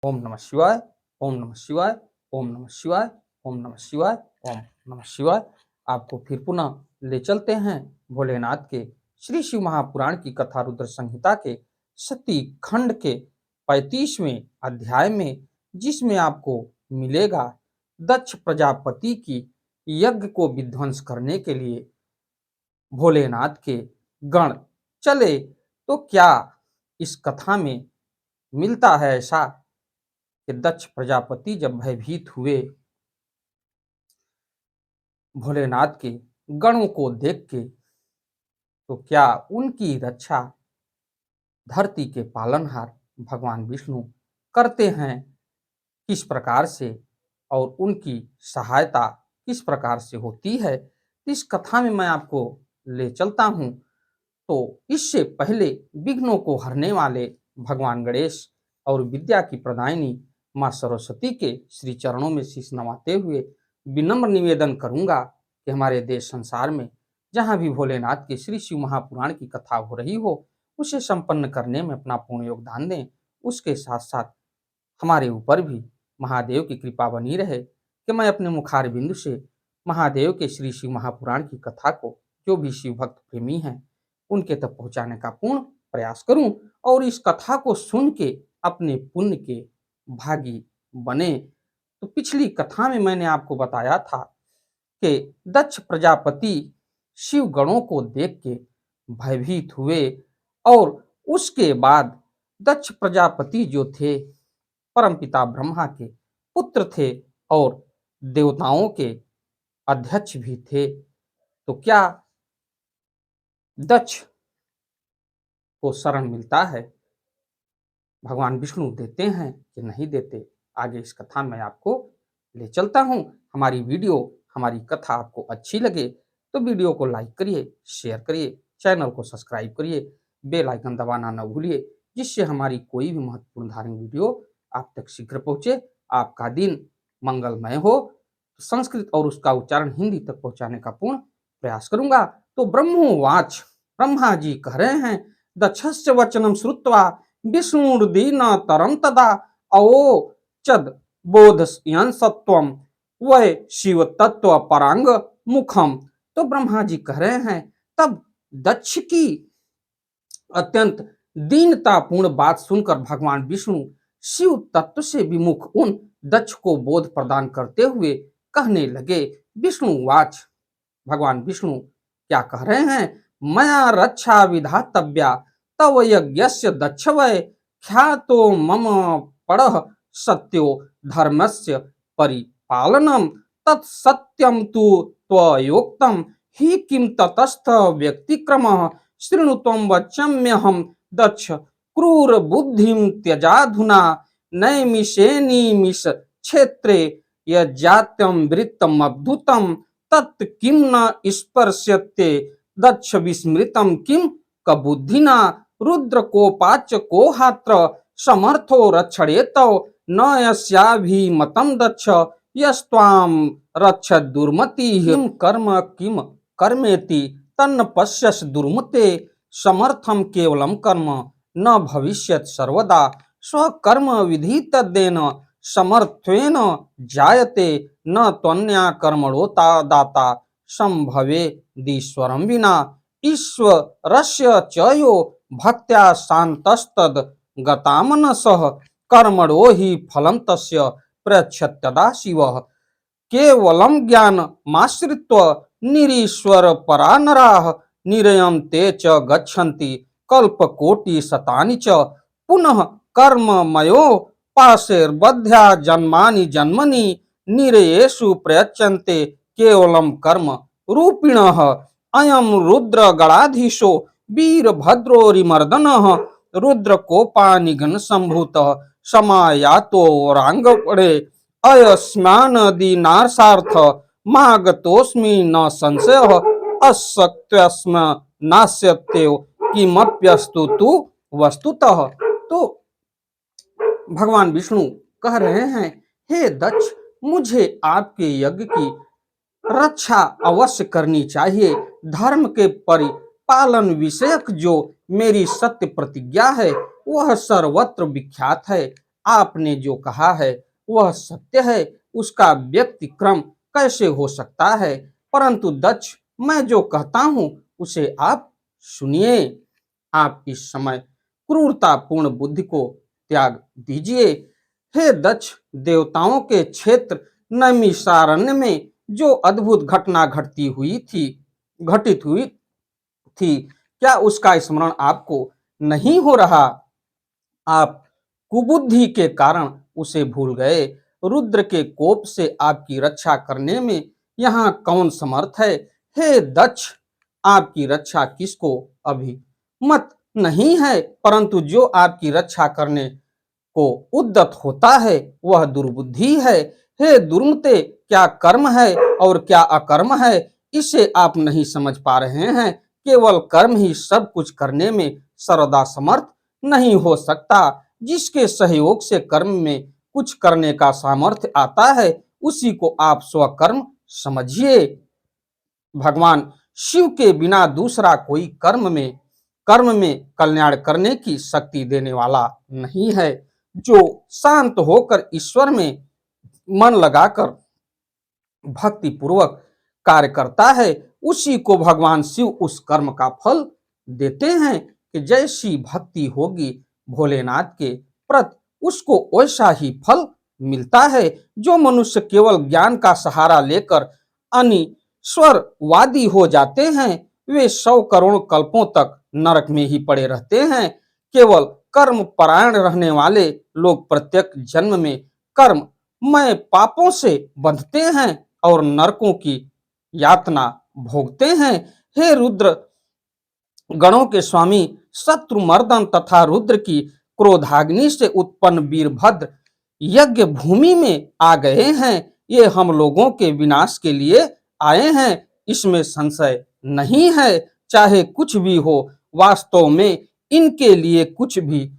ओम नमः शिवाय, ओम नमः शिवाय, ओम नमः शिवाय, ओम नमः शिवाय, ओम नमः शिवाय। आपको फिर पुनः ले चलते हैं भोलेनाथ के श्री शिव महापुराण की कथा रुद्र संहिता के सती खंड के 35वें अध्याय में, जिसमें आपको मिलेगा दक्ष प्रजापति की यज्ञ को विध्वंस करने के लिए भोलेनाथ के गण चले। तो क्या इस कथा में मिलता है ऐसा कि दक्ष प्रजापति जब भयभीत हुए भोलेनाथ के गणों को देख के, तो क्या उनकी रक्षा धरती के पालनहार भगवान विष्णु करते हैं किस प्रकार से, और उनकी सहायता किस प्रकार से होती है, इस कथा में मैं आपको ले चलता हूँ। तो इससे पहले विघ्नों को हरने वाले भगवान गणेश और विद्या की प्रदायिनी माँ सरस्वती के श्री चरणों में शीश नवाते हुए विनम्र निवेदन करूंगा कि हमारे देश संसार में जहाँ भी भोलेनाथ के श्री शिव महापुराण की कथा हो रही हो, उसे संपन्न करने में अपना पूर्ण योगदान दें। उसके साथ साथ हमारे ऊपर भी महादेव की कृपा बनी रहे कि मैं अपने मुखार बिंदु से महादेव के श्री शिव महापुराण की कथा को जो भी शिव भक्त प्रेमी हैं उनके तक पहुंचाने का पूर्ण प्रयास करूं, और इस कथा को सुन के अपने पुण्य के भागी बने। तो पिछली कथा में मैंने आपको बताया था कि दक्ष प्रजापति शिव गणों को देख के भयभीत हुए, और उसके बाद दक्ष प्रजापति जो थे परमपिता ब्रह्मा के पुत्र थे और देवताओं के अध्यक्ष भी थे। तो क्या दक्ष को शरण मिलता है, भगवान विष्णु देते हैं कि नहीं देते, आगे इस कथा में आपको ले चलता हूँ। हमारी वीडियो, हमारी कथा आपको अच्छी लगे तो वीडियो को लाइक करिए, शेयर करिए, चैनल को सब्सक्राइब करिए, बेल आइकन दबाना न भूलिए, जिससे हमारी कोई भी महत्वपूर्ण धार्मिक वीडियो आप तक शीघ्र पहुंचे। आपका दिन मंगलमय हो। संस्कृत और उसका उच्चारण हिंदी तक पहुंचाने का पूर्ण प्रयास करूंगा। तो ब्रह्मोवाच, ब्रह्मा जी कह रहे हैं, दक्षस्य वचनम श्रुत्वा विष्णुर्दीन तरम तदा अवोचद बोधयन सत्वम वै शिव तत्व परांग मुखम। तो ब्रह्मा जी कह रहे हैं, तब दक्ष की अत्यंत दीनतापूर्ण बात सुनकर भगवान विष्णु शिव तत्व से विमुख उन दक्ष को बोध प्रदान करते हुए कहने लगे। विष्णुवाच, भगवान विष्णु क्या कह रहे हैं, मया रक्षा विधातव्या तव यज्ञस्य दक्ष वै ख्यातो मम परः सत्यो धर्मस्य परिपालनम तत्सत्यम तु त्वयोक्तम हि किम ततस्थ व्यक्तिक्रमः शृणु त्वं वच्म्यहं दक्ष क्रूर बुद्धिं त्यजाधुना नैमिषेनिमिष क्षेत्रे यज्जात्यं वृत्तमद्भुतं तत् किं न स्पर्श्यते दक्ष विस्मृतं किं कबुद्धिना रुद्र कोपाच को हात्र समर्थो रक्षणेत न यस्याभिमतं दक्ष यस्त्वां रक्षत दुर्मतिः किं किम कर्मेति तन्न पश्यस दुर्मते समर्थम केवलम कर्म न भविष्यत सर्वदा स्वकर्म विधितद्देन समर्थ्वेन जायते न त्वन्या कर्मणोता दाता संभवे दीश्वरं विना ईश्वरस्य च यो भक्त्या शान्तस्तद् गतामनसः कर्मणो हि फलं तस्य प्रयच्छत्यदा शिवः केवलं ज्ञानमाश्रित्य निरीश्वर परा नराः निरयं ते च गच्छन्ति कल्पकोटिशतानि च पुनः कर्ममयो पाशैर्बध्या जन्मानि जन्मनि निरयेषु प्रयच्छन्ते केवलं कर्म रूपिणः अयं रुद्रगणाधीशो वीरभद्रोरिमर्दनः रुद्रकोपानिघ्न संभूतः समायातो रांगपणे अयस्मानदीनाशार्थ मागतोऽस्मि न संशयः अशक्त्यस्म नास्यत्येव किमप्यस्तु तु वस्तुतः। तो भगवान विष्णु कह रहे हैं, हे दक्ष, मुझे आपके यज्ञ की रक्षा अवश्य करनी चाहिए। धर्म के परिपालन विषयक जो मेरी सत्य प्रतिज्ञा है वह सर्वत्र विख्यात है। आपने जो कहा है वह सत्य है, उसका व्यतिक्रम कैसे हो सकता है? परंतु दक्ष, मैं जो कहता हूँ उसे आप सुनिए। आप इस समय क्रूरतापूर्ण बुद्धि को त्याग दीजिए। हे दक्ष, देवताओं के क्षेत्र नैमिषारण्य में जो अद्भुत घटना घटित हुई थी, क्या उसका स्मरण आपको नहीं हो रहा? आप कुबुद्धि के कारण उसे भूल गए। रुद्र के कोप से आपकी रक्षा करने में यहाँ कौन समर्थ है? हे दक्ष, आपकी रक्षा किसको अभी मत नहीं है, परंतु जो आपकी रक्षा करने को उद्यत होता है वह दुर्बुद्धि है। हे दुर्मते, क्या कर्म है और क्या अकर्म है, इसे आप नहीं समझ पा रहे हैं। केवल कर्म ही सब कुछ करने में सर्वदा समर्थ नहीं हो सकता। जिसके सहयोग से कर्म में कुछ करने का सामर्थ्य आता है, उसी को आप स्वकर्म समझिए। भगवान शिव के बिना दूसरा कोई कर्म में कल्याण करने की शक्ति देने वाला नहीं है। जो शांत होकर ईश्वर में मन लगाकर भक्ति पूर्वक कार्य करता है, उसी को भगवान शिव उस कर्म का फल देते हैं कि जैसी भक्ति होगी भोलेनाथ के प्रति, उसको वैसा ही फल मिलता है। जो मनुष्य केवल ज्ञान का सहारा लेकर अनिश्वरवादी हो जाते हैं, वे 100 करोड़ कल्पों तक नरक में ही पड़े रहते हैं। केवल कर्म परायण रहने वाले लोग प्रत्येक जन्म में कर्म में पापों से बंधते हैं और नरकों की यातना भोगते हैं। हे रुद्र गणों के स्वामी, शत्रुमर्दन तथा रुद्र की क्रोधाग्नि से उत्पन्न वीरभद्र यज्ञ भूमि में आ गए हैं। ये हम लोगों के विनाश के लिए आए हैं, इसमें संशय नहीं है। चाहे कुछ भी हो, वास्तव में इनके लिए कुछ भी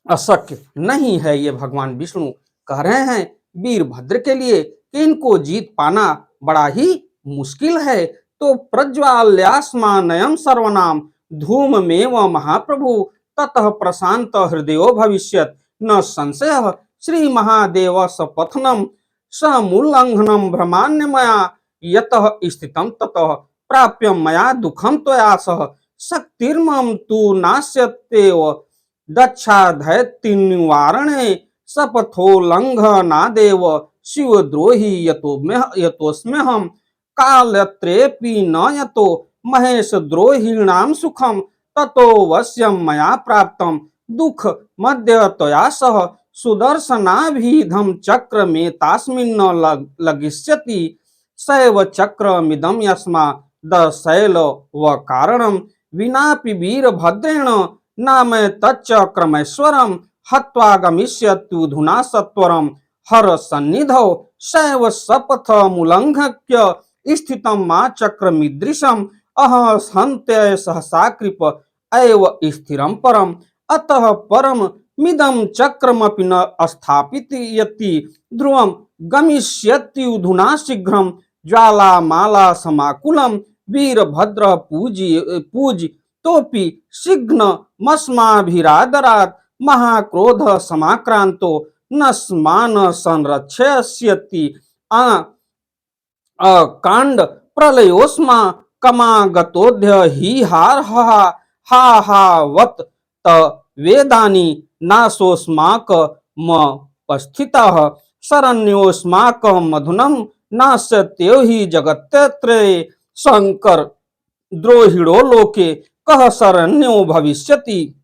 अशक्य नहीं है। ये भगवान विष्णु कह रहे हैं वीरभद्र के लिए कि इनको जीत पाना बड़ा ही मुश्किल है। तो प्रज्वाल्यास्मानयं सर्वनाम धूममेव महाप्रभु ततः प्रशांत हृदयो भविष्यत् न संशयः। श्री महादेव सपथनम समूल्लंघनम भ्रमान्य मया यतः स्थितम ततः प्राप्यम मया दुखम त्वया सह शक्तिर्मम तु नास्यत्येव दक्षाधैत्य निवारणे शपथोल्लंघनादेव शिवद्रोही यतोस्म्यहम् कालत्रेऽपि न यतो महेश द्रोहिणां सुखम ततो वश्यं मया प्राप्तं दुख मध्य त्वया सह सुदर्शनाभिधं चक्र में तास्मिन् लगिष्यति सैव चक्रमिदं यस्मादशैल व कारणं विनापि वीरभद्रेण नाम तच्चक्रमेश्वरं हत्वा गमिष्यत्युधुना सत्वरं हर सन्निधौ सैव शपथमुल्लङ्घ्य स्थितं मा चक्रमीदृशम् अहंत्य सहसा कृप एव स्थिरं परम् अतः परम मिदं चक्रमपि न स्थापितयति ध्रुवं गमिष्यत्युधुना शीघ्रं ज्वालामाला समाकुलं वीरभद्र पूज तोपि शीघ्रमस्माभिरादरात् महाक्रोध समाक्रांतो नस्मान संरक्षयस्यति कांड प्रलयोस्मा कमागतोऽद्य हि हा हा वत त वेदानि नाशोऽस्माकमपस्थितः शरण्योऽस्माकं मधुनं नास्यत्यो हि जगत्त्रये शंकर द्रोहिणो लोके कह शरण्यो भविष्यति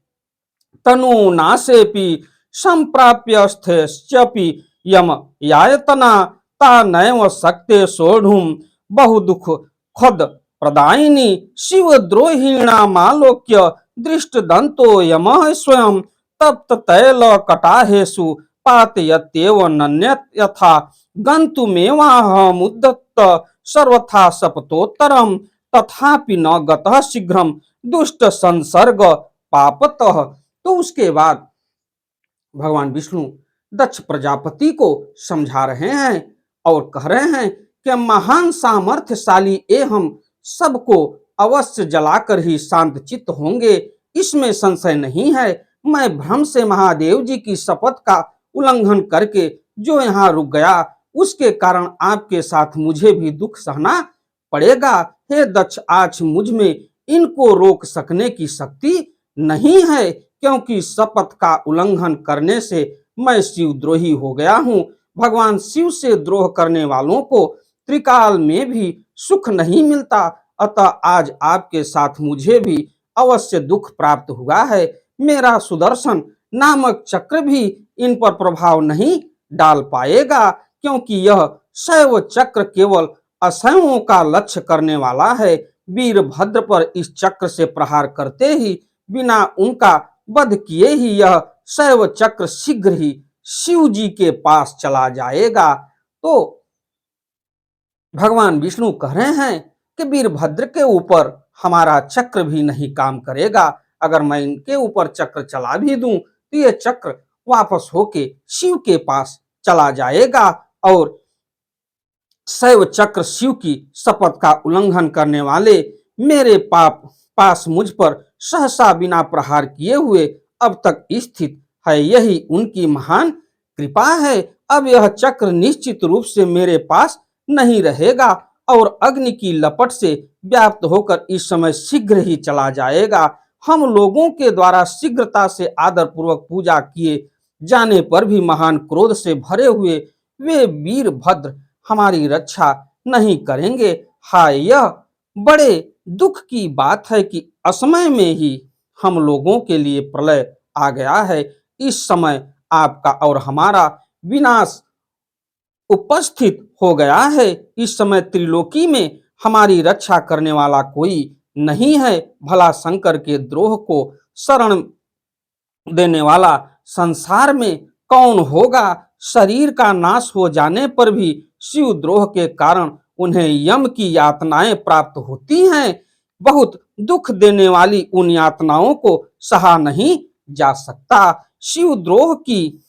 तनु नाशेपि संप्राप्यस्थेश्चपि यम यायतना ता नैव शक्ते सोढुं बहुदुख खद प्रदायिनी शिवद्रोहिणामालोक्य दृष्टदन्तो यमः स्वयं तप्त तैल कटाहेषु पातयत्येव नन्यत् यथा गन्तुमेवाहमुद्यत सर्वथा शपथोत्तरं तथापि न गतः शीघ्रं दुष्ट संसर्ग पापतः। तो उसके बाद भगवान विष्णु दक्ष प्रजापति को समझा रहे हैं और कह रहे हैं कि महान सामर्थ्यशाली हम सबको अवश्य जलाकर ही शांत चित्त होंगे, इसमें संशय नहीं है। मैं भ्रम से महादेव जी की शपथ का उल्लंघन करके जो यहाँ रुक गया, उसके कारण आपके साथ मुझे भी दुख सहना पड़ेगा। हे दक्ष, आज मुझ में इनको रोक सकने की शक्ति नहीं है, क्योंकि शपथ का उल्लंघन करने से मैं शिवद्रोही हो गया हूँ। भगवान शिव से द्रोह करने वालों को त्रिकाल में भी सुख नहीं मिलता, अतः आज आपके साथ मुझे भी अवश्य दुख प्राप्त हुआ है। मेरा सुदर्शन नामक चक्र भी इन पर प्रभाव नहीं डाल पाएगा, क्योंकि यह शैव चक्र केवल अशैवों का लक्ष्य करने वाला है। वीरभद्र पर इस चक्र से प्रहार करते ही बिना उनका वध किए ही यह शैव चक्र शीघ्र ही शिव जी के पास चला जाएगा। तो भगवान विष्णु कह रहे हैं कि वीरभद्र के ऊपर हमारा चक्र भी नहीं काम करेगा। अगर मैं इनके ऊपर चक्र चला भी दूं तो ये चक्र वापस होके शिव के पास चला जाएगा और शैव चक्र शिव की शपथ का उल्लंघन करने वाले मेरे पास मुझ पर सहसा बिना प्रहार किए हुए अब तक स्थित है। यही उनकी महान कृपा है। अब यह चक्र निश्चित रूप से मेरे पास नहीं रहेगा और अग्नि की लपट से व्याप्त होकर इस समय शीघ्र ही चला जाएगा। हम लोगों के द्वारा शीघ्रता से आदर पूर्वक पूजा किए जाने पर भी महान क्रोध से भरे हुए वे वीरभद्र हमारी रक्षा नहीं करेंगे। हाय, यह बड़े दुख की बात है कि असमय में ही हम लोगों के लिए प्रलय आ गया है। इस समय आपका और हमारा विनाश उपस्थित हो गया है। इस समय त्रिलोकी में हमारी रक्षा करने वाला कोई नहीं है। भला शंकर के द्रोह को शरण देने वाला संसार में कौन होगा। शरीर का नाश हो जाने पर भी शिवद्रोह के कारण उन्हें यम की यातनाएं प्राप्त होती हैं। बहुत दुख देने वाली उन यातनाओं को सहा नहीं जा सकता। शिवद्रोह की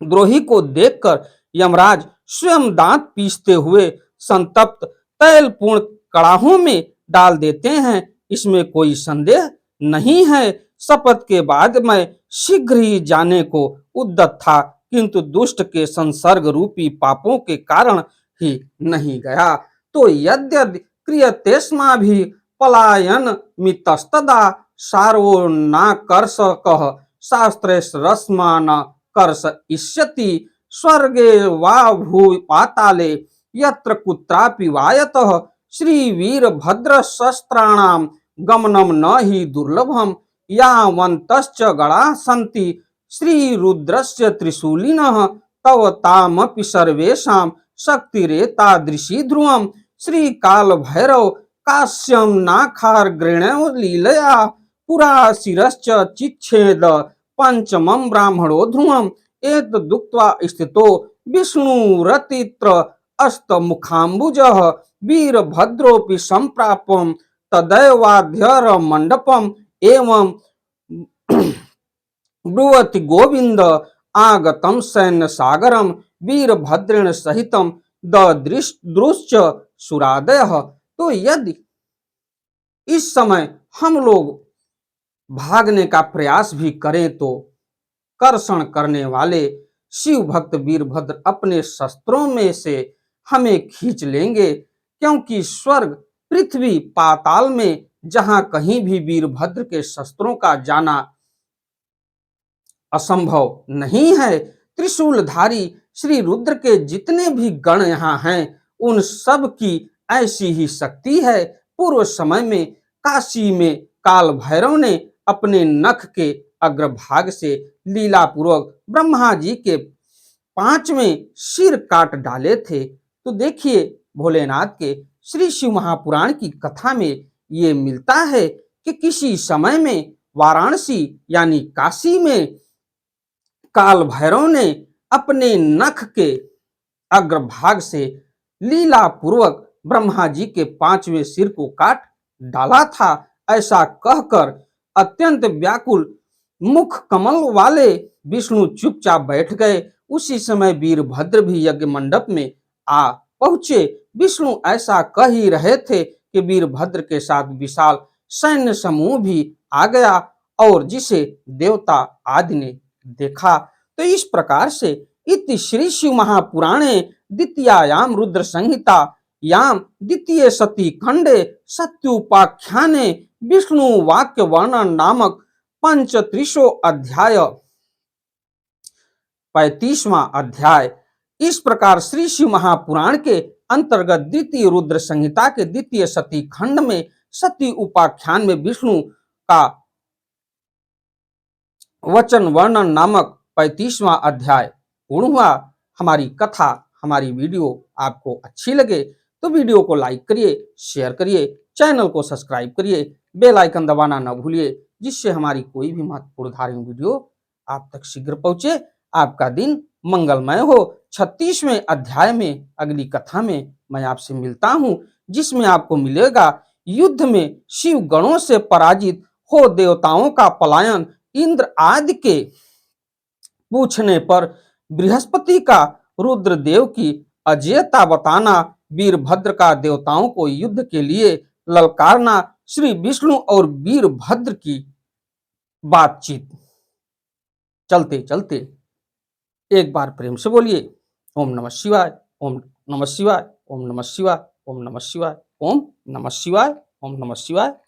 द्रोही को देखकर यमराज स्वयं दांत पीसते हुए संतप्त तैलपूर्ण कड़ाहों में डाल देते हैं, इसमें कोई संदेह नहीं है। शपथ के बाद मैं शीघ्र ही जाने को उद्यत था, किंतु दुष्ट के संसर्ग रूपी पापों के कारण ही नहीं गया। तो यद्यदि क्रियतेस्मा भी पलायन मितस्तदा सार्वो न कर्षकः शास्त्रेश रस्मा न कर्ष इष्यति स्वर्गे वा भू पाताले यत्र कुत्रापि वायतः श्री वीरभद्र शस्त्राणाम गमनम न ही दुर्लभम यावन्तश्च गणा सन्ति श्री रुद्रस्य त्रिशूलिनः तव तामपि सर्वेषां शक्तिरेतादृशी ध्रुवम् श्री काल भैरव काश्यम नाखार्ग्रेणो लीलया पुरा शिरश्च चिच्छेद पंचमं ब्राह्मणो ध्रुवम् एतदुक्त्वा स्थितो विष्णुरतित्र अस्तमुखाम्बुजः वीरभद्रोऽपि सम्प्राप्तं तदैवाध्यर मंडपम एवं ब्रुवति गोविंद आगतम सैन्य सागरम वीरभद्रेण सहितम ददृश्च सुरादयः। तो यदि इस समय हम लोग भागने का प्रयास भी करें तो कर्षण करने वाले शिव भक्त वीरभद्र अपने शस्त्रों में से हमें खींच लेंगे, क्योंकि स्वर्ग पृथ्वी पाताल में जहां कहीं भी वीरभद्र के शस्त्रों का जाना असंभव नहीं है। त्रिशूलधारी श्री रुद्र के जितने भी गण यहाँ हैं उन सब की ऐसी ही शक्ति है। पूर्व समय में काशी में काल भैरव ने अपने नख के अग्रभाग से लीला पूर्वक ब्रह्मा जी के 5वें सिर काट डाले थे। तो देखिए, भोलेनाथ के श्री शिव महापुराण की कथा में ये मिलता है कि किसी समय में वाराणसी यानी काशी में काल भैरव ने अपने नख के अग्रभाग से लीला पूर्वक ब्रह्मा जी के 5वें सिर को काट डाला था। ऐसा कहकर अत्यंत व्याकुल मुख कमल वाले विष्णु चुपचाप बैठ गए। उसी समय वीरभद्र भी यज्ञ मंडप में आ पहुंचे। विष्णु ऐसा कह ही रहे थे कि वीरभद्र के साथ विशाल सैन्य समूह भी आ गया और जिसे देवता आदि ने देखा। तो इस प्रकार से इति श्री शिव महापुराणे द्वितीयायाम रुद्र संहिता याम द्वितीय सती खंडे सत्योपाख्याने विष्णु वाक्य वर्णन नामक पंचत्रिशो अध्याय 35वां अध्याय इस प्रकार श्री शिव महापुराण के अंतर्गत द्वितीय रुद्र संहिता के द्वितीय सती खंड में सती उपाख्यान में विष्णु का वचन वर्णन नामक 35वां अध्याय पूर्ण हुआ। हमारी कथा, हमारी वीडियो आपको अच्छी लगे तो वीडियो को लाइक करिए, शेयर करिए, चैनल को सब्सक्राइब करिए, बेल आइकन दबाना न भूलिए, जिससे हमारी कोई भी महत्वपूर्ण धार्मिक वीडियो आप तक शीघ्र पहुंचे। आपका दिन मंगलमय हो। 36वें अध्याय में अगली कथा में मैं आपसे मिलता हूं, जिसमें आपको मिलेगा युद्ध में शिव गणों से पराजित हो देवताओं का पलायन, इंद्र आदि के पूछने पर बृहस्पति का रुद्रदेव की अजेयता बताना, वीरभद्र का देवताओं को युद्ध के लिए ललकारना, श्री विष्णु और वीरभद्र की बातचीत। चलते चलते एक बार प्रेम से बोलिए ओम नमः शिवाय, ओम नमः शिवाय, ओम नमः शिवाय, ओम नमः शिवाय, ओम नमः शिवाय, ओम नमः शिवाय।